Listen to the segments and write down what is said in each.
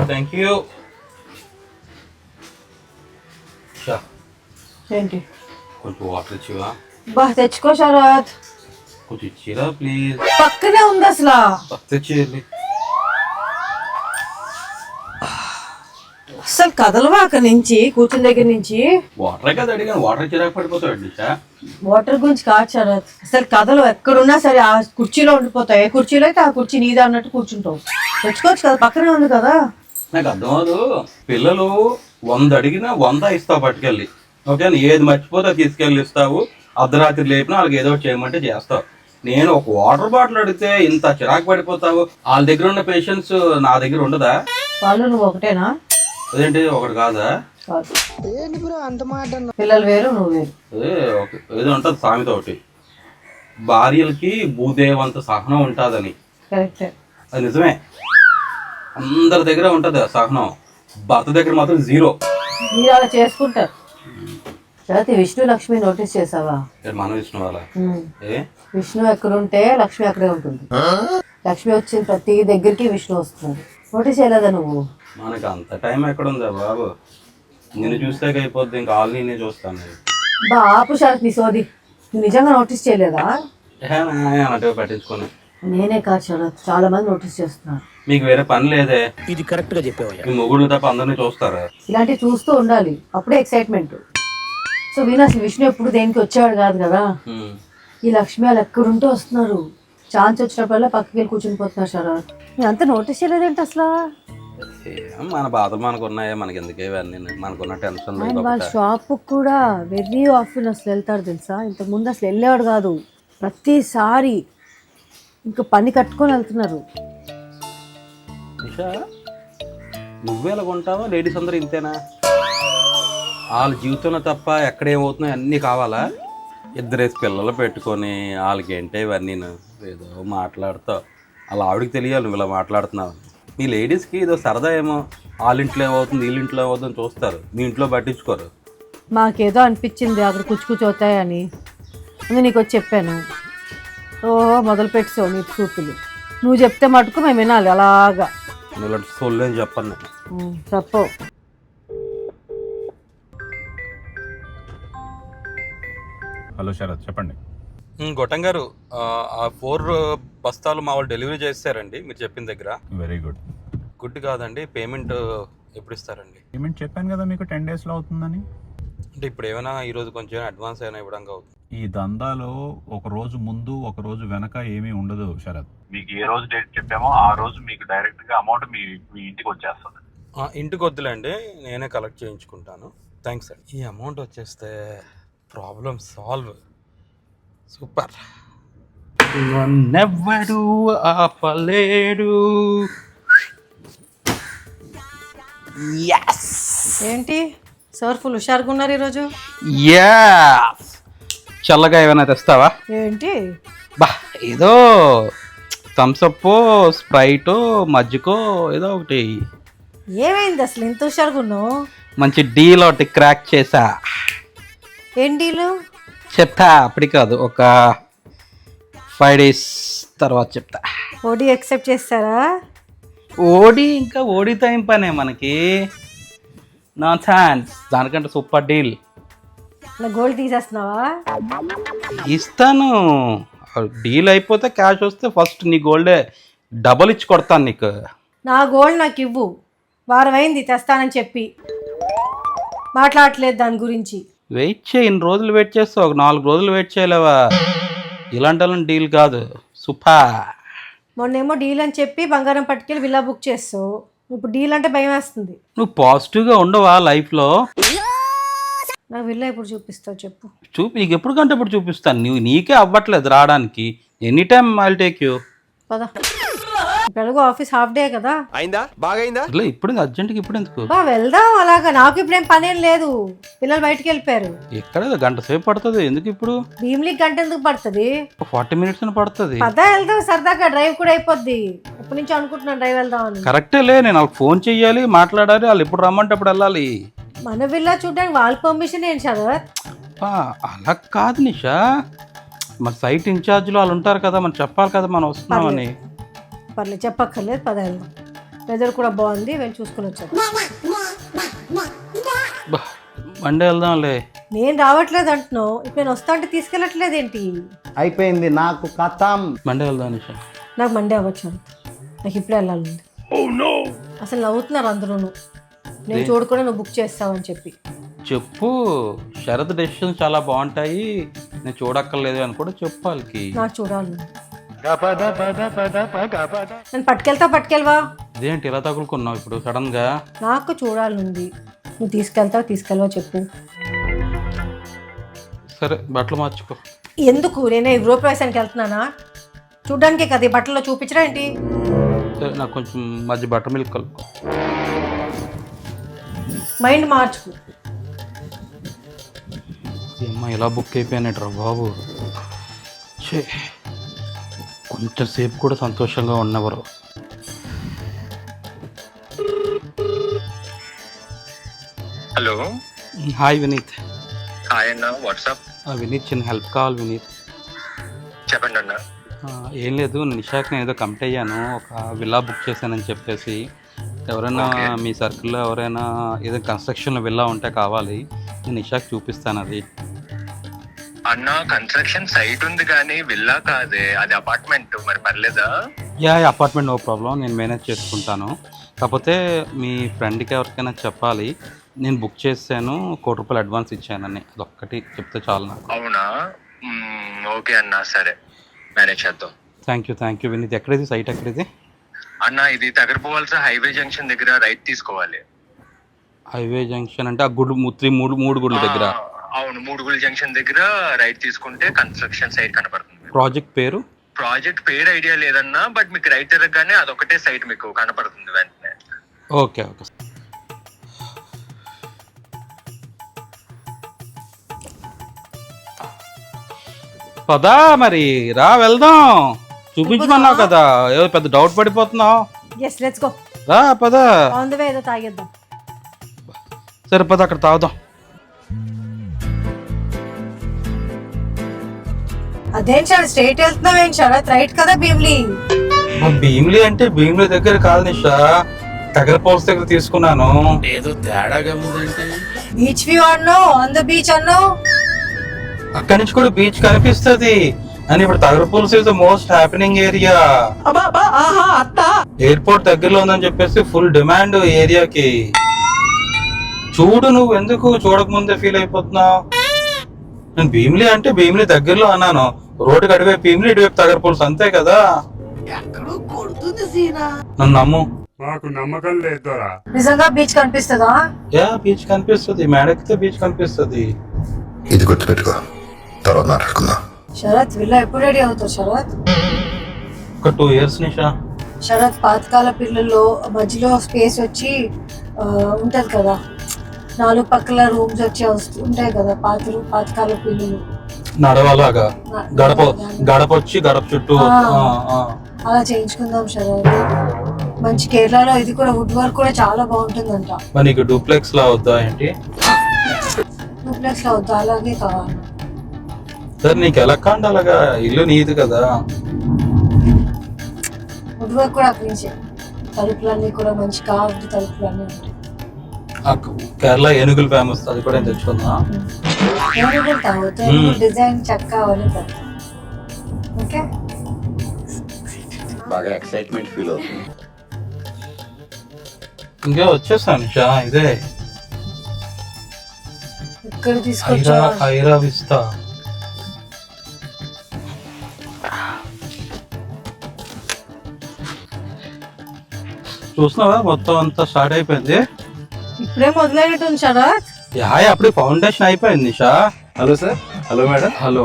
Thank you. ఏంటి కొంచెం water ఇచ్చివా? తెచ్చుకో శరత్. కొంచెం ఇచ్చిరా ప్లీజ్. పక్కనే ఉంది అసలు. తెచ్చేయాలి. అసలు కదలవా అక్కడి నుంచి, కూర్చుని దగ్గర నుంచి. వాటరే కదా అడిగాను, వాటర్ చిరాకు పడిపోతాడు. వాటర్ గురించి కాదు శరత్, అసలు కథలు ఎక్కడున్నా సరే ఆ కుర్చీలో ఉండిపోతాయి. ఏ కుర్చీలో అయితే ఆ కుర్చీ నీదే అన్నట్టు కూర్చుంటావు. తెచ్చుకోవచ్చు కదా, పక్కనే ఉంది కదా. నాకు అర్థం అవదు. పిల్లలు 100 అడిగినా 100 ఇస్తావు పట్టుకెళ్ళి. ఓకే, ఏది మర్చిపోతే తీసుకెళ్ళి ఇస్తావు. అర్ధరాత్రి లేపినా వాళ్ళకి ఏదో చేయమంటే చేస్తావు. నేను ఒక వాటర్ బాటిల్ అడిగితే ఇంత చిరాకు పడిపోతావు. వాళ్ళ దగ్గర ఉన్న పేషెన్స్ నా దగ్గర ఉండదా? వాళ్ళు నువ్వు ఒకటేనా? అదేంటి ఒకటి కాదా? పిల్లలు వేరు, నువ్వు వేరు. అదే ఏదో ఉంటుంది సామెత ఒకటి, భార్యలకి భూదేవంత సహనం ఉంటుందని. కరెక్టే, అది నిజమే. అందరి దగ్గర ఉంటుంది ఆ సహనం, భర్త దగ్గర మాత్రం జీరో. మీరు అలా చేసుకుంటారు. తర్వాత విష్ణు లక్ష్మి నోటీస్ చేసావా? మన విష్ణు వాళ్ళ విష్ణు ఎక్కడుంటే లక్ష్మి అక్కడే ఉంటుంది. లక్ష్మి వచ్చిన ప్రతి దగ్గరికి విష్ణు వస్తుంది. నోటీస్ చేయలేదా నువ్వు? మనకు అంత టైం ఎక్కడుందా బాబు? నిన్ను చూస్తే అయిపోద్ది, ఇంకా ఆల్ నేనే చూస్తాను. ఆపు శరత్ నీ సోది. నువ్వు నిజంగా నోటీస్ చేయలేదా? అన్నట్టు పట్టించుకోను. నేనే కాదు శరత్, చాలా మంది నోటీస్ చేస్తున్నారు. మీకు వేరే పని లేదే? ఇది కరెక్ట్ గా చెప్పావు. మీ మొగుళ్ళు తప్ప అందరినీ చూస్తారా? ఇలాంటివి చూస్తూ ఉండాలి, అప్పుడే ఎక్సైట్మెంట్. సో వీణ అసలు విష్ణు ఎప్పుడు దేనికి వచ్చేవాడు కాదు కదా. ఈ లక్ష్మి వాళ్ళు ఎక్కడుంటే వస్తున్నారు. ఛాన్స్ వచ్చినప్పుడల్లా పక్కకి వెళ్ళి కూర్చుని పోతున్నారు శరత్. నేను అంతా నోటీస్ చేయలేదేంటి అసలు? మన బాధలు మనకున్నాయా, మనకి ఎందుకు ఇవన్నీ? మనకున్న టెన్షన్. వాళ్ళ షాప్ కూడా వెరీ ఆఫెన్ అసలు వెళ్తారు తెలుసా. ఇంతకుముందు అసలు వెళ్ళేవాడు కాదు, ప్రతిసారి ఇంకా పని కట్టుకొని వెళ్తున్నారు. నిషా, నువ్వే ఎలా కొంటావా? లేడీస్ అందరూ ఇంతేనా? వాళ్ళ జీవితంలో తప్ప ఎక్కడేమవుతున్నాయో అన్నీ కావాలా? ఇద్దరేసి పిల్లలు పెట్టుకొని వాళ్ళకి ఏంటే ఇవన్నీ ఏదో మాట్లాడతావు. అలా ఆవిడకి తెలియాలి నువ్వు ఇలా మాట్లాడుతున్నావు. మీ లేడీస్కి ఏదో సరదా ఏమో, వాళ్ళ ఇంట్లో ఏమవుతుంది వీళ్ళ ఇంట్లో ఏమవుతుందని చూస్తారు, మీ ఇంట్లో పట్టించుకోరు. మాకేదో అనిపించింది అక్కడ కూర్చోతాయని, నీకు వచ్చి చెప్పాను. మొదలు పెట్టావు నీ సూతులు. నువ్వు చెప్తే మటుకు మేము వినాలి అలాగా. ఇలాంటి సొల్లేం చెప్పను. చెప్పవు. హలో శరత్, చెప్పండి. గొట్టం గారు, ఆ 4 బస్తాలు మా వాళ్ళు డెలివరీ చేస్తారండి మీరు చెప్పిన దగ్గర. Very good. గుడ్ కాదండి, పేమెంట్ ఎప్పుడు ఇస్తారండి? పేమెంట్ చెప్పాను కదా మీకు 10 daysలో అవుతుందని. అంటే ఇప్పుడు ఏమైనా ఈరోజు కొంచెం అడ్వాన్స్ అయినా ఇవ్వడానికి అవుతుంది. ఈ దందాలో ఒక రోజు ముందు ఒక రోజు వెనక ఏమీ ఉండదు శరత్. మీకు ఏ రోజు డేట్ చెప్పామో ఆ రోజు మీకు డైరెక్ట్ గా అమౌంట్ మీ ఇంటికి వచ్చేస్తుంది. ఇంటికి వద్దులేండి, నేనే కలెక్ట్ చేయించుకుంటాను. థ్యాంక్స్ అండి. ఈ అమౌంట్ వచ్చేస్తే ప్రాబ్లం సాల్వ్. సూపర్. నన్నెవ్వడు ఆపలేడు. ఏంటి సార్ ఫుల్ హుషారుగా ఉన్నారు ఈరోజు? చల్లగా ఏమైనా తెస్తావా? ఏంటి బా, ఏదో థమ్స్అప్, స్ప్రైట్, మజ్జికో ఏదో ఒకటి. ఏమైంది అసలు ఇంత హుషారుగా ఉన్నావు? మంచి డీల్ ఒకటి క్రాక్ చేసా. ఏం డీలు? చెప్తా, అప్పటి కాదు, ఒక 5 days తర్వాత చెప్తా. ఓడి యాక్సెప్ట్ చేస్తారా? ఇంకా ఓడితో ఏం పనే మనకి, నా ఛాన్స్. దానికంటే సూపర్ డీల్. నా గోల్డ్ తీసేస్తున్నావా? ఇస్తాను. డీల్ అయిపోతే క్యాష్ వస్తే ఫస్ట్ నీ గోల్డే డబల్ ఇచ్చి కొడతాను నీకు. నా గోల్డ్ నాకు ఇవ్వు. వారం అయింది తెస్తానని చెప్పి, మాట్లాడట్లేదు దాని గురించి. వెయిట్ చేయి, ఇన్ని రోజులు వెయిట్ చేస్తావు, ఒక 4 రోజులు వెయిట్ చేయలేవా? ఇలాంటి డీల్ కాదు, సూపర్. మొన్నేమో డీల్ అని చెప్పి బంగారం పట్టుకెళ్ళి విల్లా బుక్ చేస్తావు. ఇప్పుడు డీల్ అంటే భయం వేస్తుంది. నువ్వు పాజిటివ్గా ఉండవా లైఫ్లో? నాకు విల్లా ఎప్పుడు చూపిస్తావు చెప్పు. నీకు ఎప్పుడు కంటే ఇప్పుడు చూపిస్తాను. నీకే అవ్వట్లేదు రావడానికి. Any time I will take you. పదా, ఇప్పుడు ఆఫీస్ హాఫ్ డే కదా. అయిందా? బాగా అయిందా? ఇప్పుడు అర్జెంట్గా ఇప్పుడు ఎందుకు? వెళ్దాం అలాగా. నాకు ఇప్పుడేం పనేం లేదు, పిల్లలు బయటకు వెళ్ళిపోయారు. ఎక్కడ గంట సేపు పడుతుంది, ఎందుకు ఇప్పుడు? భీమిలీకి గంట ఎందుకు పడుతుంది? 40 minutes పడుతుంది. పదా వెళ్దాం సరదాగా, డ్రైవ్ కూడా అయిపోద్ది. ఎప్పటి నుంచి అనుకుంటున్నాను డ్రైవ్ వెళ్దామని. కరెక్టే లే, నేను వాళ్ళకి ఫోన్ చెయ్యాలి, మాట్లాడాలి, వాళ్ళు ఎప్పుడు రమ్మంటే అప్పుడు వెళ్ళాలి. మన విల్లా చూడడానికి వాళ్ళ పర్మిషన్ ఏంటి శరత్? అలా కాదు నిషా, మన సైట్ ఇన్ఛార్జ్లో వాళ్ళు ఉంటారు కదా, మనం చెప్పాలి కదా మనం వస్తున్నామని. పర్లేదు చెప్పక్కర్లేదు, పద వెళ్దాం. వెదర్ కూడా బాగుంది, వెళ్ళి చూసుకుని వచ్చాను. మండే వెళ్దాంలే. నేను రావట్లేదు అంటున్నావు, ఇప్పుడు నేను వస్తా అంటే తీసుకెళ్ళట్లేదేంటి? అయిపోయింది నాకు కథం. మండే వెళ్దాం నిషా. నాకు మండే అవ్వచ్చు, నాకు ఇప్పుడే వెళ్ళాలి. అసలు నవ్వుతున్నారు అందరూను, నేను చూడకుండా నువ్వు బుక్ చేస్తావని చెప్పి. చెప్పు, శరత్ డెసిషన్స్ చాలా బాగుంటాయి, నేను చూడక్కర్లేదు అని కూడా చెప్పు వాళ్ళకి. నాకు చూడాలి, నేను పట్టుకెళ్తావా? ఇదేంటి ఇలా తగులుకున్నావు ఇప్పుడు సడన్ గా? నాకు చూడాలి, నువ్వు తీసుకెళ్తావా చెప్పు. సరే బట్టలు మార్చుకో. ఎందుకు? నేనే గృహప్రవేశానికి వెళ్తున్నానా? చూడ్డానికే కదా, ఈ బట్టల్లో చూపించరా ఏంటి? సరే నాకు కొంచెం మధ్య బట్టర్ మిల్క్ కలుపుకో. మైండ్ మార్చుకు. ఏమ్మా ఇలా బుక్ అయిపోయినట్రా బాబు. ఛే, కొంచెం సేపు కూడా సంతోషంగా ఉన్నవారు. Hello, hi Vineeth. హాయ్ అన్న, వాట్సాప్. వినీత్, చిన్న హెల్ప్ కావాలి వినీత్. చెప్పండి అన్న. ఏం లేదు, నిషాకి నేను ఏదో కమిట్ అయ్యాను, ఒక విల్లా బుక్ చేశానని చెప్పేసి. ఎవరైనా మీ సర్కిల్లో ఎవరైనా ఏదో కన్స్ట్రక్షన్లో విల్లా ఉంటే కావాలి, నేను నిషాకి చూపిస్తాను. అది అన్న, కన్స్ట్రక్షన్ సైట్ ఉంది కానీ విల్లా కాదే, అది అపార్ట్మెంట్. మరి పర్లేదా? అపార్ట్మెంట్ నో ప్రాబ్లం, నేను మేనేజ్ చేసుకుంటాను. కాకపోతే మీ ఫ్రెండ్కి ఎవరికైనా చెప్పాలి, నేను బుక్ చేశాను, ₹1,00,00,000 అడ్వాన్స్ ఇచ్చానని. అదొక్కటి చెప్తే చాలు నాకు. అవునా? ఓకే అన్న, సరే మేనేజ్ చేద్దాం. Thank you Vineeth. ఎక్కడిది సైట్? ఎక్కడిది అన్న? ఇది తగరపోవాల్సిన హైవే జంక్షన్ దగ్గర రైట్ తీసుకోవాలి. హైవే జంక్షన్ అంటే ఆ గుడి మూడు గుడి దగ్గర? అవును, 3 గుడి జంక్షన్ దగ్గర రైట్ తీసుకుంటే కన్స్ట్రక్షన్ సైట్ కనపడుతుంది. ప్రాజెక్ట్ పేరు ఐడియా లేదన్నా, బట్ మీకు రైట్ తిరగగానే అదొకటే సైట్ మీకు కనపడుతుంది వెంటనే. ఓకే. పదా మరి రా వెళ్దాం, చూపించమన్నావు కదా, ఏదో పెద్ద డౌట్ పడిపోతున్నావు. yes let's go. రా పదా, on the way ఏదో తాగేద్దాం. సరే పద, అక్కడ తాగుదాం. అదేం సార్ స్ట్రైట్ వెళ్తున్నావు? ఏం శరత్ రైట్ కదా? భీమ్లీ అంటే భీమ్లీ దగ్గర కాదు నిషా, తగరపోల్స్ దగ్గర తీసుకున్నాను. ఏదో తేడాగా ఉందంటే. బీచ్ వ్యూ అన్నావు, ఆన్ ద బీచ్ అన్నావు. అక్కడి నుంచి కూడా బీచ్ కనిపిస్తుంది అని. ఇప్పుడు తగరపోల్స్ is the most happening area. Airport దగ్గరలో ఉందని చెప్పేసి ఫుల్ డిమాండ్ ఏరియాకి. చూడు, నువ్వు ఎందుకు చూడక ముందే ఫీల్ అయిపోతున్నావు? నేను భీమ్లీ అంటే భీమ్లీ దగ్గరలో అన్నాను. రోడ్డుకి అటువైపు భీమ్లీ, ఇటువైపు తగరపోల్స్, అంతే కదా. నన్ను నమ్ము. మాకు నమ్మకం లేదురా. నిజంగా బీచ్ కనిపిస్తుందా? బీచ్ కనిపిస్తుంది, మేడెక్కితే బీచ్ కనిపిస్తుంది. ఇది గుర్తుపెట్టుకో, తర్వాత మాట్లాడుకుందాం. శరత్, విల్లా ఎప్పుడు రెడీ అవుతావు శరత్? ఒక 2 years నిషా. శరత్, పాతకాల పిల్లల్లో మధ్యలో స్పేస్ వచ్చి ఉంటది కదా, 4 పక్కల రూమ్స్ వచ్చి ఉంటాయి కదా, పాతకాల పిల్లలు నడవలాగా గడప వచ్చి గడప చుట్టూ అలా చేయించుకుందాం శరత్. మంచి కేరళలో ఇది కూడా వుడ్ వర్క్ కూడా చాలా బాగుంటుందంట. మరి నీకు డూప్లెక్స్ లా వద్దా ఏంటి? డూప్లెక్స్ లా వద్దా, అలాగే కావాలి. సరే నీకు ఎలా కాండి అలాగా, ఇల్లు నీది కదా. వుడ్ వర్క్ కూడా అక్కడి తలుపులన్నీ కూడా మంచి కావాలి, తలుపులన్నీ ఉంటాయి. కేరళ ఏనుగులు ఫేమస్, అది కూడా తెచ్చుకుందా. డిజైన్ చక్కగా అవన్నీ పెడతాం. ఓకే, బాగా ఎక్సైట్మెంట్ ఫీల్ అవుతుంది. ఇంకా వచ్చేసాను నిషా. ఇదే ఇక్కడ తీసుకొచ్చా ఐరావిస్తా. చూస్తున్నావా, మొత్తం అంతా స్టార్ట్ అయిపోయింది. ఇప్పుడే మొదలైనట్టుంది శరత్. అప్పుడు ఫౌండేషన్ అయిపోయింది Nisha. Hello sir. Hello madam. Hello.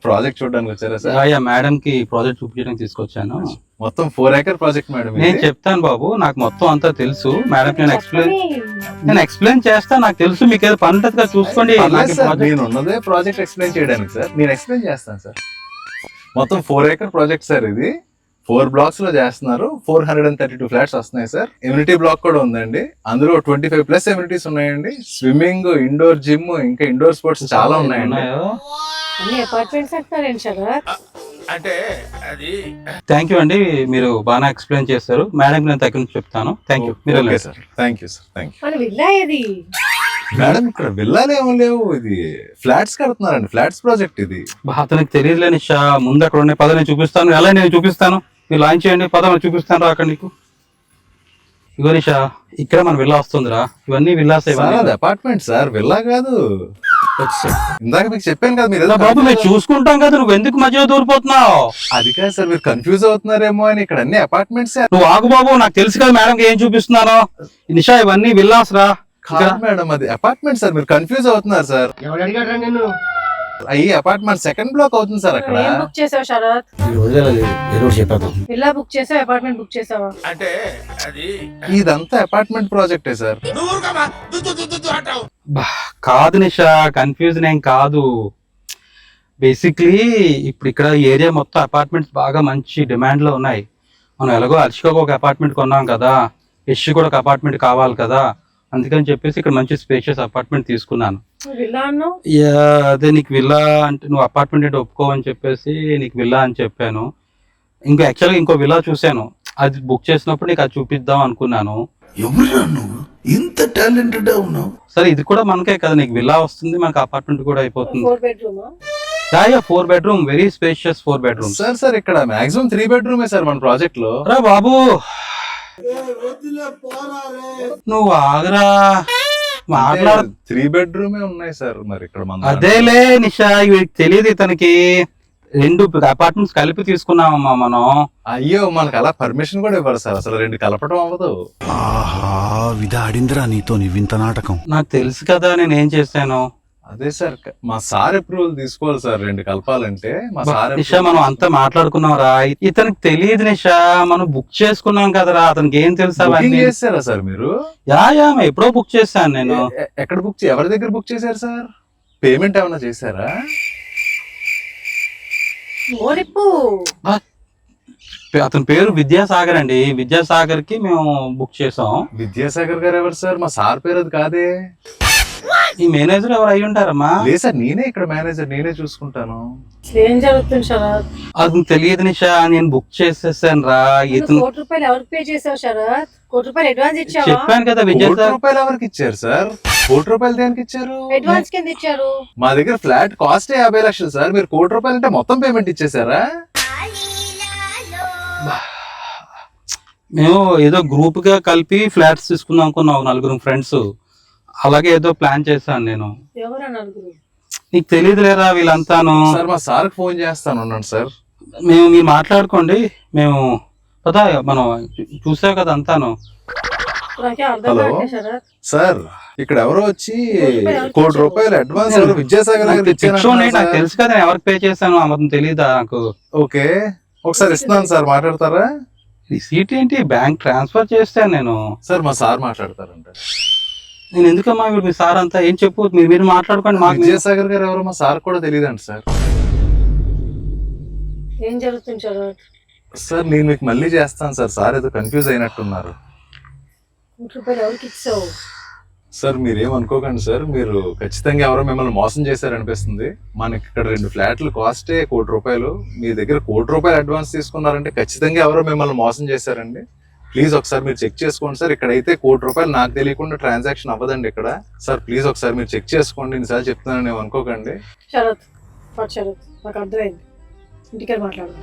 Project చూడడానికి వచ్చారా సార్? మేడం కి ప్రాజెక్ట్ చూపించడానికి తీసుకొచ్చాను. మొత్తం 4 acre ప్రాజెక్ట్ మేడం. నేను చెప్తాను బాబు, నాకు మొత్తం అంతా తెలుసు. మేడం నేను ఎక్స్ప్లెయిన్ చేస్తా, నాకు తెలుసు. మీకు ఏదో పని ఉంటుంది కదా, చూసుకోండి. నేను ఉన్నదే ప్రాజెక్ట్ ఎక్స్ప్లెయిన్ చేయడానికి సార్. నేను ఎక్స్ప్లెయిన్ చేస్తాను సార్. మొత్తం 4 acre ప్రాజెక్ట్ సార్. ఇది 4 blocks లో చేస్తున్నారు. 432 ఫ్లాట్స్ వస్తున్నాయి సార్. ఎమ్యూనిటీ బ్లాక్ కూడా ఉందండి. అందులో 25+ ఎమ్యూనిటీస్ ఉన్నాయండి. స్విమ్మింగ్, ఇండోర్ జిమ్, ఇంకా ఇండోర్ స్పోర్ట్స్ చాలా ఉన్నాయండి. అన్ని అపార్ట్మెంట్స్ అంటున్నారు శరత్. థ్యాంక్ యూ అండి, మీరు బాగా ఎక్స్ప్లెయిన్ చేస్తారు. మేడం నేను దగ్గర నుంచి చెప్తాను. Thank you. మీరు ఓకే వెళ్ళండి. Sir, thank you sir, thank you. మన విల్లా ఏది? మేడం ఇక్కడ విల్లాలు ఏమో లేవు, ఇది ఫ్లాట్స్ కడుతున్నారండి, ఫ్లాట్స్ ప్రాజెక్ట్ ఇది. అతనికి తెలియదులే నిషా, ముందు అక్కడ ఉండే పద నేను చూపిస్తాను. ఎలా నేను చూపిస్తాను, మీరు లాంచ్ చేయండి, పద నేను చూపిస్తాను రా అక్కడ నీకు. ఇగో నిషా, ఇక్కడ మన విల్లా వస్తుందిరా. ఇవన్నీ విల్లాస్ సార్ అది అపార్ట్మెంట్ సార్, విల్లా కాదు. ఇందాక మీకు చెప్పాను కదా, మీరు ఏదో బాబు మేము చూసుకుంటాం కదా, నువ్వు ఎందుకు మధ్యలో దూరిపోతున్నావు? అది కాదు సార్, మీరు కన్ఫ్యూజ్ అవుతున్నారేమో అని. ఇక్కడ అన్ని అపార్ట్మెంట్స్. నువ్వు ఆగు బాబు, నాకు తెలుసు కదా మేడం ఏం చూపిస్తున్నాను. నిషా ఇవన్నీ విల్లాస్ రా. మేడం అది అపార్ట్మెంట్ సార్, మీరు కన్ఫ్యూజ్ అవుతున్నారు సార్. ఈ అపార్ట్మెంట్ సెకండ్ బ్లాక్ అవుతుంది సార్ అక్కడ. ఏం బుక్ చేసావు శరత్? విల్లా బుక్ చేసావా, అపార్ట్మెంట్ బుక్ చేసావా? ఇదంతా అపార్ట్మెంట్ ప్రాజెక్టే సార్. కాదు నిషా, కన్ఫ్యూజన్ ఏం కాదు. బేసిక్లీ ఇప్పుడు ఇక్కడ ఏరియా మొత్తం అపార్ట్మెంట్స్ బాగా మంచి డిమాండ్ లో ఉన్నాయి. మనం ఎలాగో అర్షికోకి ఒక అపార్ట్మెంట్ కొన్నాం కదా, యష్ కూడా ఒక అపార్ట్మెంట్ కావాలి కదా, అందుకని చెప్పేసి ఇక్కడ మంచి స్పేషియస్ అపార్ట్మెంట్ తీసుకున్నాను. విల్లా అన్నావు? అదే నీకు విల్లా అంటే నువ్వు అపార్ట్మెంట్ అంటే ఒప్పుకోవని చెప్పేసి నీకు విల్లా అని చెప్పాను. ఇంకో యాక్చువల్గా ఇంకో విల్లా చూశాను, అది బుక్ చేసినప్పుడు నీకు అది చూపిద్దాం అనుకున్నాను. ఎవరురా నువ్వు ఇంత టాలెంటెడ్ ఉన్నావు? సరే ఇది కూడా మనకే కదా, నీకు విల్లా వస్తుంది, మనకు అపార్ట్మెంట్ కూడా అయిపోతుంది. 4 bedroom? 4 bedroom, very spacious 4 bedrooms. Sir sir ఇక్కడ మాక్సిమం 3 bedroom సార్ మన ప్రాజెక్ట్ లో. రా బాబు నువ్వు ఆగరా, మాట్లాడు. 3 bedroom ఉన్నాయి సార్ మరి ఇక్కడ మన. అదేలే నిషా, వీడికి తెలియదు ఇతనికి. 2 అపార్ట్మెంట్స్ కలిపి తీసుకున్నామమ్మా మనం. అయ్యో మనకు అలా పర్మిషన్ కూడా ఇవ్వరు సార్, అసలు 2 కలపడం అవ్వదు. ఆహా విధాడిందిరా నీతో నీ వింత నాటకం. నాకు తెలుసు కదా నేను ఏం చేశాను. అదే సార్, మా సార్ అప్రూవల్ తీసుకోవాలి సార్ 2 కలపాలంటే. మా సార్ నిషా మనం అంతా మాట్లాడుకున్నాం రా, ఇతనికి తెలియదు నిషా, మనం బుక్ చేసుకున్నాం కదరా, అతనికి ఏం తెలుసు అవన్నీ. చేశారా సార్ మీరు? యా ఎప్పుడో బుక్ చేశాను నేను. ఎక్కడ ఎవరి దగ్గర బుక్ చేశారు సార్? పేమెంట్ ఏమైనా చేశారా? అతని పేరు విద్యాసాగర్ అండి, విద్యాసాగర్ కి మేము బుక్ చేసాం. విద్యాసాగర్ గారు ఎవరు సార్? మా సార్ పేరు అది కాదే. ఈ మేనేజర్ ఎవరు అయి ఉంటారమ్మా? లేదు సార్, నేనే ఇక్కడ మేనేజర్, నేనే చూసుకుంటాను. ఏం జరుగుతుంది శరత్? అది తెలియదు నిషా, నేను బుక్ చేసేసాను రా. ఇతను 1 కోటి రూపాయలు ఎవరికి పే చేసావు శరత్? 1 కోటి రూపాయలు అడ్వాన్స్ ఇచ్చావా? చెప్పాను కదా 1 విద్యాసాగర్. రూపాయలు ఎవరికి ఇచ్చారు సార్? 1 కోటి రూపాయలు దేనికి ఇచ్చారు? అడ్వాన్స్ కింద ఇచ్చారు. మా దగ్గర ఫ్లాట్ కాస్ట్ 50 లక్షలు సార్, మీరు 1 కోటి రూపాయలు అంటే మొత్తం పేమెంట్ ఇచ్చేసారా? మేము ఏదో గ్రూప్ గా కలిపి ఫ్లాట్స్ తీసుకుందాం అనుకున్నాం, 4 ఫ్రెండ్స్. అలాగే ఏదో ప్లాన్ చేశాను నేను. ఎవరు నలుగురు? నీకు తెలియదు లేరా వీళ్ళంతాను. సార్ మా సార్ ఫోన్ చేస్తాను ఉన్నాను సార్. మీరు మాట్లాడుకోండి, మేము పదా మనం చూసావు కదా అంతాను. నాకే అర్థం హలో కావట్లేదు శరత్. సార్, ఇక్కడ ఎవరో వచ్చి 1 కోటి రూపాయలు అడ్వాన్స్ ఎవరు విద్యాసాగర్ గారికి పిచ్చోని, ఇచ్చారన్నారు నాకు సార్. తెలుసు కదా నేను ఎవరికి పే చేశాను, ఆ మొత్తం తెలీదా నాకు. ఓకే, ఒకసారి ఇస్తున్నాను సార్, మాట్లాడతారా? రిసీట్ ఏంటి, బ్యాంక్ ట్రాన్స్ఫర్ చేస్తాను నేను. సార్ మా సార్ మాట్లాడతారంట. నేను ఎందుకమ్మా ఇప్పుడు మీ సార్ అంతా ఏం చెప్పు, మీరు మాట్లాడుకోండి. మాకు విద్యాసాగర్ గారు ఎవరో మా సార్ కూడా తెలియదంట సార్. ఏం జరుగుతుంది శరత్? సార్ నేను మీకు మళ్ళీ చేస్తాను సార్, సార్ ఏదో కన్ఫ్యూజ్ అయినట్టున్నారు. 1 కోటి రూపాయలు ఎవరికి ఇచ్చావు? సార్ మీరేమనుకోకండి సార్, మీరు ఖచ్చితంగా ఎవరో మిమ్మల్ని మోసం చేశారనిపిస్తుంది. మనకి ఇక్కడ 2 ఫ్లాట్లు కాస్టే 1 కోటి రూపాయలు, మీ దగ్గర 1 కోటి రూపాయలు అడ్వాన్స్ తీసుకున్నారంటే ఖచ్చితంగా ఎవరో మిమ్మల్ని మోసం చేశారండి. ప్లీజ్ ఒకసారి మీరు చెక్ చేసుకోండి సార్. ఇక్కడైతే 1 కోటి రూపాయలు నాకు తెలియకుండా ట్రాన్సాక్షన్ అవ్వదండి ఇక్కడ. సార్ ప్లీజ్ ఒకసారి మీరు చెక్ చేసుకోండి, ఇన్నిసార్లు చెప్తున్నాను, నేను అనుకోకండి. శరత్ శరత్, నాకు అర్థమైంది, ఇంటికి మాట్లాడు.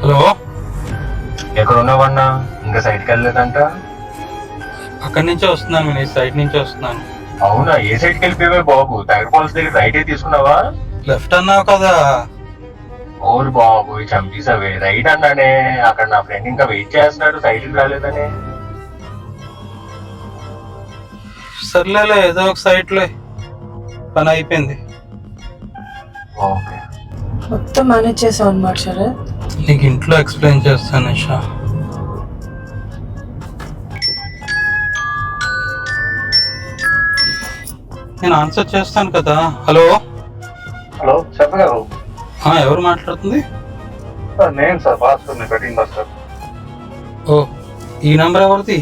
హలో, ఎక్కడ ఉన్నావన్నా? ఇంకా సైడ్కి వెళ్ళలేదంట. అక్కడి నుంచే వస్తున్నాను, నేను ఈ సైడ్ నుంచి వస్తున్నాను. అవునా? ఏ సైడ్కి వెళ్ళిపోయావే బాబు? టైగర్ ఫాల్స్ దగ్గర రైట్ తీసుకున్నావా? లెఫ్ట్ అన్నావు కదా. ఓరు బాబు చంపేసావే. రైట్ అన్నానే, అక్కడ నా ఫ్రెండ్ ఇంకా వెయిట్ చేస్తున్నాడు, సైడ్కి రాలేదని. సర్లేలే, ఏదో ఒక సైడ్ లో పని అయిపోయింది. ఓకే, మొత్తం మేనేజ్ చేసావు అన్నమాట శరత్. నీకు ఇంట్లో ఎక్స్ప్లెయిన్ చేస్తాను నిషా. నేను ఆన్సర్ చేస్తాను కదా. హలో హలో చెప్పగలరు ఎవరు మాట్లాడుతుంది? సార్ నేను సార్ భాస్కర్ కటింగ్ భాస్కర్. ఓ, ఈ నంబర్ ఎవరిది?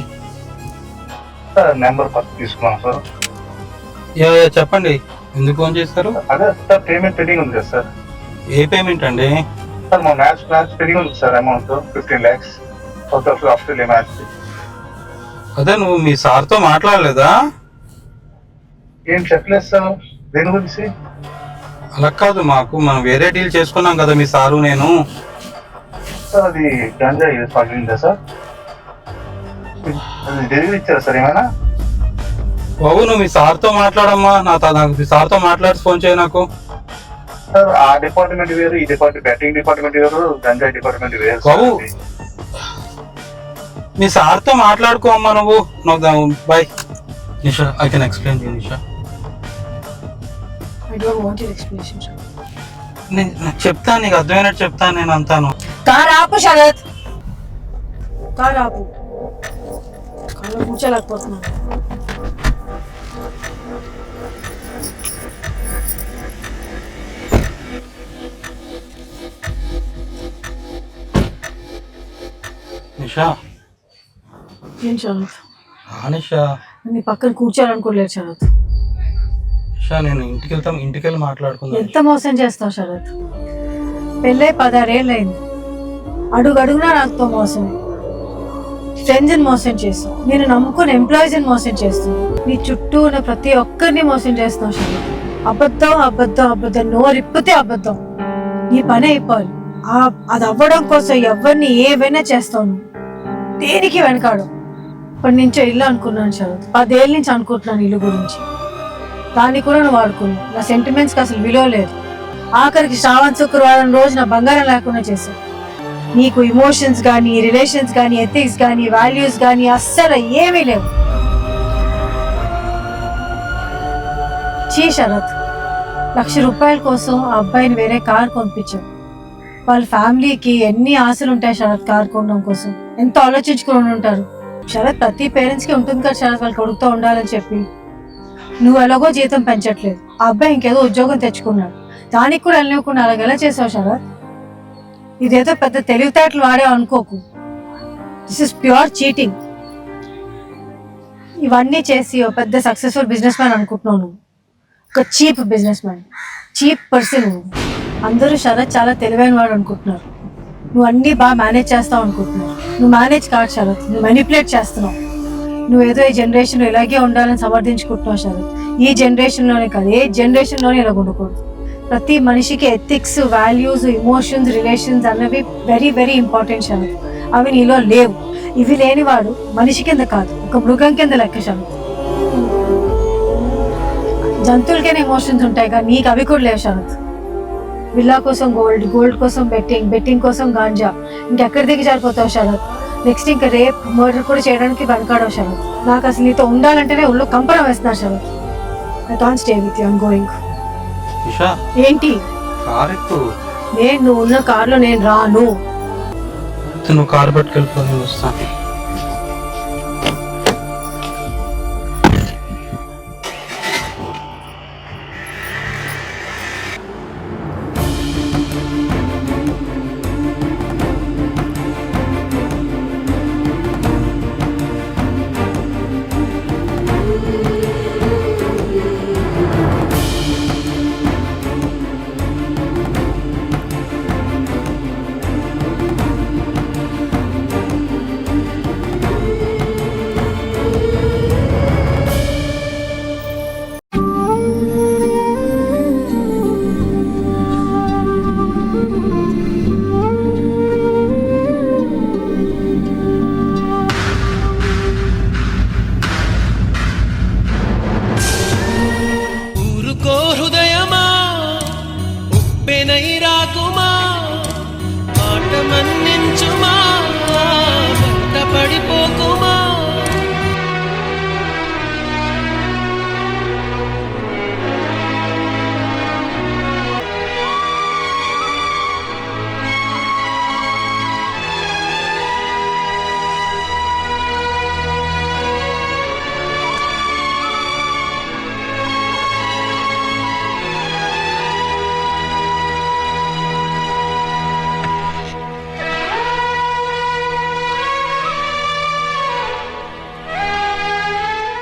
సార్ నెంబర్ ఫస్ట్ తీసుకున్నాం సార్. యా చెప్పండి, ఎందుకు ఫోన్ చేశారు? అదే సార్ పేమెంట్ పెండింగ్ ఉంది కదా సార్. ఏ పేమెంట్ అండి? సార్ మా మ్యాచ్ పెండింగ్ ఉంది sir, amount 15 lakhs south Australia match. అదే నువ్వు మీ సార్తో మాట్లాడలేదా? ఏం చెప్పలేదు సార్, దేని గురించి? అలా కాదు, మనం వేరే డీల్ చేసుకున్నాం కదా మీ సారు నేను. సార్ అది గంజా పగిలిందా సార్? అది డెలివరీ ఇచ్చారా సార్ ఏమైనా? బాబు నువ్వు మీ సార్తో మాట్లాడమ్మా, నాకు మీ సార్తో మాట్లాడి ఫోన్ చేయి నాకు. సార్ ఆ డిపార్ట్మెంట్ వేరు, ఈ డిపార్ట్మెంట్ బ్యాటింగ్ డిపార్ట్మెంట్ వేరు, గంజా డిపార్ట్మెంట్ వేరు బాబు మీ సార్తో మాట్లాడుకో అమ్మా నువ్వు. Bye Nisha, I can explain you Nisha. I don't want your explanation, sir. నేను చెప్తాను, నీకు అర్థమైనట్టు చెప్తాను నేను అంతాను. కార్ ఆపు శరత్, కార్ ఆపు. కాళ్ళు కూర్చోలేకపోతున్నాను. నిషా, ఏం శరత్? నిషా, నీ పక్కన కూర్చోాలనుకోలేదు శరత్. నిషా నేను ఇంటికి వెళ్ళి మాట్లాడుకుందాం. ఎంత మోసం చేస్తావు శరత్? పెళ్ళై 16 ఏళ్ళు అయింది, అడుగడుగునా నాతో మోసం. ఫ్రెండ్స్ని మోసం చేస్తావు, నేను నమ్ముకున్న ఎంప్లాయీస్ని మోసం చేస్తావు, నీ చుట్టూ ఉన్న ప్రతి ఒక్కరిని మోసం చేస్తావు శరత్. అబద్ధం అబద్ధం అబద్ధం, నోరిప్పితే అబద్ధం. నీ పని అయిపోవాలి. అది అవ్వడం కోసం ఎవరిని ఏవైనా చేస్తావు నువ్వు, దేనికి వెనకాడు. ఇప్పటి నుంచో ఇల్లు అనుకున్నాను శరత్, 10 ఏళ్ళ నుంచి అనుకుంటున్నాను ఇల్లు గురించి. దాన్ని కూడా నువ్వు వాడుకున్నావు. నా సెంటిమెంట్స్కి అసలు విలువ లేదు. ఆఖరికి శ్రావణ శుక్రవారం రోజు నా బంగారం లేకుండా చేశావు. నీకు ఇమోషన్స్ కానీ, రిలేషన్స్ కానీ, ఎథిక్స్ కానీ, వాల్యూస్ కానీ అస్సలు ఏమీ లేవు. చీ శరత్, ₹1,00,000 కోసం ఆ అబ్బాయిని వేరే కార్ కొనిపించావు. వాళ్ళ ఫ్యామిలీకి ఎన్ని ఆశలు ఉంటాయి శరత్, కార్ కొనడం కోసం ఎంత ఆలోచించుకుని ఉంటారు. శరత్, ప్రతి పేరెంట్స్కి ఉంటుంది కదా శరత్ వాళ్ళ కొడుకుతో ఉండాలని చెప్పి. నువ్వు ఎలాగో జీతం పెంచట్లేదు, ఆ అబ్బాయి ఇంకేదో ఉద్యోగం తెచ్చుకున్నాడు, దానికి కూడా వెళ్ళనివ్వకుండా అలాగెలా చేసావు శరత్? ఇదేదో పెద్ద తెలివితేటలు వాడావు అనుకోకు. This is pure cheating. ఇవన్నీ చేసి ఒక పెద్ద సక్సెస్ఫుల్ బిజినెస్ మ్యాన్ అనుకుంటున్నావు నువ్వు. ఒక cheap business man, cheap person నువ్వు. అందరూ శరత్ చాలా తెలివైన వాడు అనుకుంటున్నారు, నువ్వు అన్నీ బాగా మేనేజ్ చేస్తావు అనుకుంటున్నావు. నువ్వు మేనేజ్ కాదు శరత్, నువ్వు మెనిపులేట్ చేస్తున్నావు. నువ్వేదో ఈ జనరేషన్లో ఇలాగే ఉండాలని సమర్థించుకుంటున్నావు శరత్. ఈ జనరేషన్లోనే కాదు, ఏ జనరేషన్లోనే ఇలా ఉండకూడదు. ప్రతి మనిషికి ఎథిక్స్, వాల్యూస్, ఇమోషన్స్, రిలేషన్స్ అన్నవి వెరీ వెరీ ఇంపార్టెంట్ శరత్. అవి నీలో లేవు. ఇవి లేనివాడు మనిషి కింద కాదు, ఒక మృగం కింద లెక్క శరత్. జంతువులకైనా ఎమోషన్స్ ఉంటాయి కానీ నీకు అవి కూడా లేవు శరత్. విల్లా కోసం గోల్డ్, గోల్డ్ కోసం బెట్టింగ్ కోసం గాంజా, ఇంకెక్కడి దిగి జారిపోతావు శరత్. నెక్స్ట్ ఇంకా రేప్, మర్డర్ కూడా చేయడానికి వెనకాడవు శరత్. నాకు అసలు నీతో ఉండాలంటేనే ఒళ్ళు కంపరం వేస్తున్నారు Sharath. I can't stay with you, I'm going. Nisha, ఏంటి? కార్ ఎక్కు. నువ్వు ఉన్న కార్లో నేను రాను. నువ్వు కారు పట్టుకెళ్ళిపోయి వస్తాను.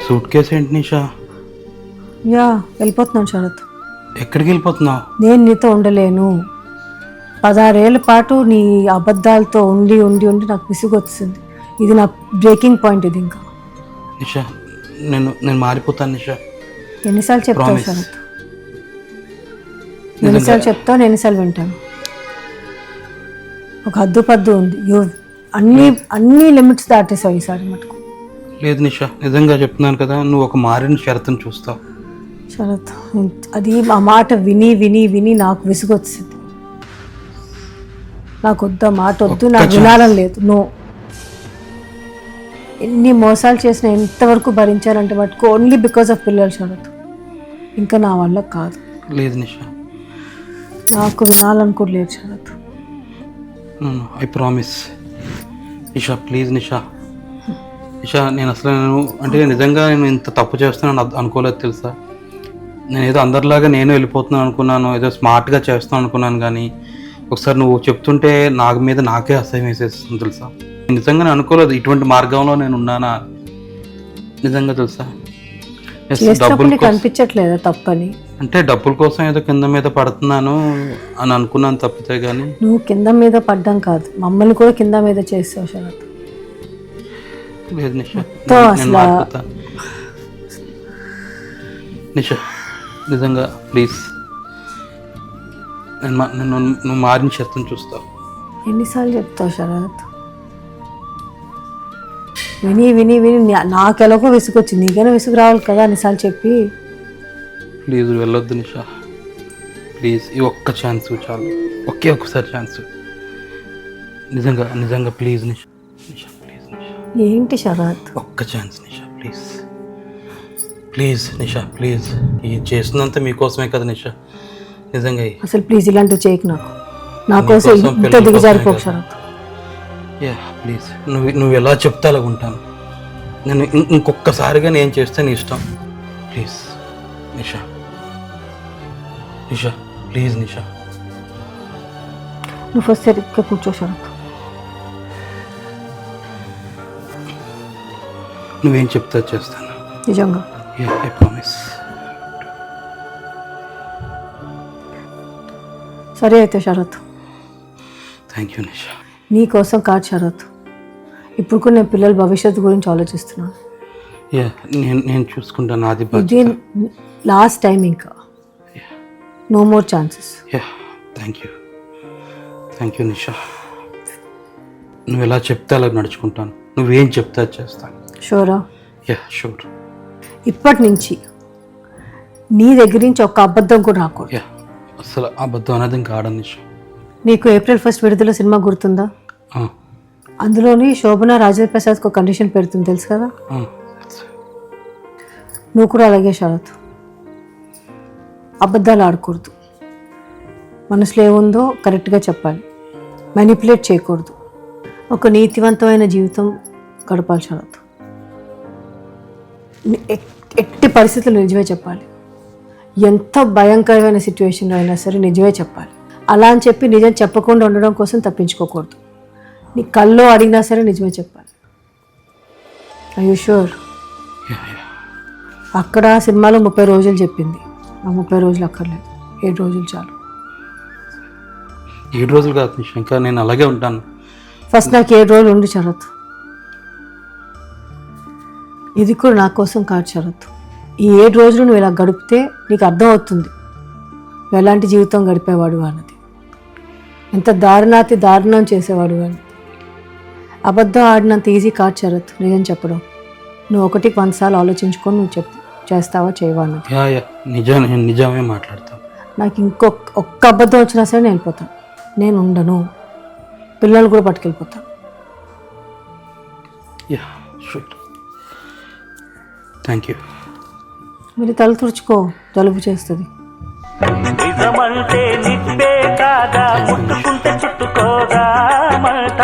సూట్ కేసు ఏంటి నిషా? యా, వెళ్ళిపోతున్నాను శరత్. ఎక్కడికి వెళ్ళిపోతున్నావు? నేను నీతో ఉండలేను. 16 ఏళ్ళ పాటు నీ అబద్ధాలతో ఉండి ఉండి ఉండి నాకు విసుగు వచ్చింది. ఇది నా బ్రేకింగ్ పాయింట్. ఇది ఇంకా నిషా, నేను మారిపోతాను నిషా. ఎన్నిసార్లు చెప్తావు Promise. శరత్? ఎన్నిసార్లు చెప్తావు, నేను ఎన్నిసార్లు వింటాను? ఒక హద్దు పద్దు ఉంది. అన్ని లిమిట్స్ దాటేసావు ఈసారి మటుకు. లేదు నిషా, నిజంగా చెప్తున్నాను కదా, నువ్వు ఒక మారిన షరతుని చూస్తావు. శరత్, అది ఆ మాట విని విని విని నాకు విసుగు వచ్చింది. నాకు వద్దు, మాట వద్దు, నాకు వినాలని లేదు. నో. ఎన్ని మోసాలు చేసినా ఎంతవరకు భరించాలంటే మటుకు ఓన్లీ బికాస్ ఆఫ్ పిల్లలు శరత్. ఇంకా నా వల్ల కాదు. లేదు నిషా, నాకు వినాలనుకోలేదు Sharath. I promise Nisha, please Nisha. Nisha, నేను అసలు అంటే నిజంగా నేను ఇంత తప్పు చేస్తున్నాను అనుకోలేదు తెలుసా. నేను ఏదో అందరిలాగా నేను వెళ్ళిపోతున్నాను అనుకున్నాను, ఏదో స్మార్ట్గా చేస్తాను అనుకున్నాను. కానీ ఒకసారి నువ్వు చెప్తుంటే నాకు మీద నాకే అసహ్యం వేసేస్తుంది తెలుసా. నేను నిజంగా అనుకోలేదు ఇటువంటి మార్గంలో నేను ఉన్నానా నిజంగా తెలుసా. చేసినప్పుడు నీకు అనిపించట్లేదా తప్పని? అంటే డబ్బుల కోసం ఏదో కింద మీద పడుతున్నాను అని అనుకున్నాను తప్పితే. కానీ నువ్వు కింద మీద పడ్డం కాదు, మమ్మల్ని కూడా కింద మీద చేస్తావు శరత్. లేదు నిషా, తో నేను అసలు మారిపోతా. నిషా, నిజంగా ప్లీజ్, నువ్వు మారిన షరతుని చూస్తావు. ఎన్నిసార్లు చెప్తావు శరత్? విని విని విని నాకు ఎలాగో విసుగొచ్చింది, నీకైనా విసుగు రావాలి కదా అన్నిసార్లు చెప్పి. ప్లీజ్ వెళ్ళొద్దు నిషా, ప్లీజ్. ఈ ఒక్క ఛాన్స్ చాలు, ఒకే ఒక్కసారి ఛాన్స్. నిజంగా నిజంగా ప్లీజ్ నిషా, నిషా ప్లీజ్ నిషా. ఏంటి శరత్? ఒక్క chance Nisha, please please Nisha, please. ఇది చేస్తున్నంత మీకోసమే కదా నిషా, నిజంగా. అసలు ప్లీజ్ ఇలాంటివి చేయకు. నా కోసం ఇంత దిగజారిపోకు శరత్. యా ప్లీజ్, నువ్వు ఎలా చెప్తే అలాగ ఉంటాను. నేను ఇంకొకసారిగా నేను చేస్తే నీ ఇష్టం. ప్లీజ్ నిషా, నిషా ప్లీజ్ నిషా. నువ్వు ఫస్ట్ సరిగ్గా కూర్చో శరత్. నువ్వేం చెప్తా చేస్తాను. నిజంగా యా, ఐ ప్రామిస్. సరే అయితే శరత్, థ్యాంక్ యూ నిషా. నీ కోసం కాదు శరత్, ఇప్పుడు కూడా నేను పిల్లల భవిష్యత్తు గురించి ఆలోచిస్తున్నాను. యా, నేను చూసుకుంటాను. నాది ఇది బాధ్యత. లాస్ట్ టైం, ఇంకా no more chances. Yeah, thank you Nisha. నువ్వు ఎలా చెప్తే అలా నడుచుకుంటాను. నువ్వేం చెప్తే అది చేస్తాను. షూరా? Yeah sure. ఇప్పటి నుంచి నీ దగ్గర నుంచి ఒక్క అబద్ధం కూడా రాకూడదు. యా, అసలు అబద్ధం అనేది ఇంకా ఆడను నిషా. నీకు April 1 విడుదల సినిమా గుర్తుందా? అందులోని శోభన రాజేంద్ర ప్రసాద్కి ఒక కండిషన్ పెడుతుంది తెలుసు కదా. నువ్వు కూడా అలాగే శరత్, అబద్ధాలు ఆడకూడదు. మనసులో ఏముందో కరెక్ట్గా చెప్పాలి, మ్యానిపులేట్ చేయకూడదు. ఒక నీతివంతమైన జీవితం గడపాలి శరత్. ఎట్టి పరిస్థితుల్లో నిజమే చెప్పాలి. ఎంత భయంకరమైన సిచ్యువేషన్లో అయినా సరే నిజమే చెప్పాలి. అలా అని చెప్పి నిజం చెప్పకుండా ఉండడం కోసం తప్పించుకోకూడదు. నీ కల్లో అడిగినా సరే నిజమే చెప్పాలి. I you sure? అక్కడ సినిమాలో 30 రోజులు చెప్పింది, ఆ 30 రోజులు అక్కర్లేదు, 7 రోజులు చాలు. 7 రోజులు కాదు నిషా, ఇంకా నేను అలాగే ఉంటాను. ఫస్ట్ నాకు 7 రోజులు ఉండి శరత్. ఇది కూడా నా కోసం కాదు శరత్. ఈ 7 రోజులు నువ్వు ఇలా గడిపితే నీకు అర్థం అవుతుంది నువ్వు ఎలాంటి జీవితం గడిపేవాడు అన్నది, ఎంత దారుణం చేసేవాడు అని. అబద్ధం ఆడినంత ఈజీ కాదు శరత్ నిజం చెప్పడం. నువ్వు 1కి 100 సార్లు ఆలోచించుకొని నువ్వు చేస్తావా చేయవా అన్నది. నేను నిజమే మాట్లాడతాను. నాకు ఒక్క అబద్ధం వచ్చినా సరే నేను వెళ్ళిపోతాను, నేను ఉండను, పిల్లలు కూడా పట్టుకెళ్ళిపోతాను. Yeah sure, thank you. మీరు తల తుడుచుకో, జలుబు చేస్తుంది. నిజమంటే నిప్పే కాదా, ముట్టుకుంటే చుట్టుకోగా మాట.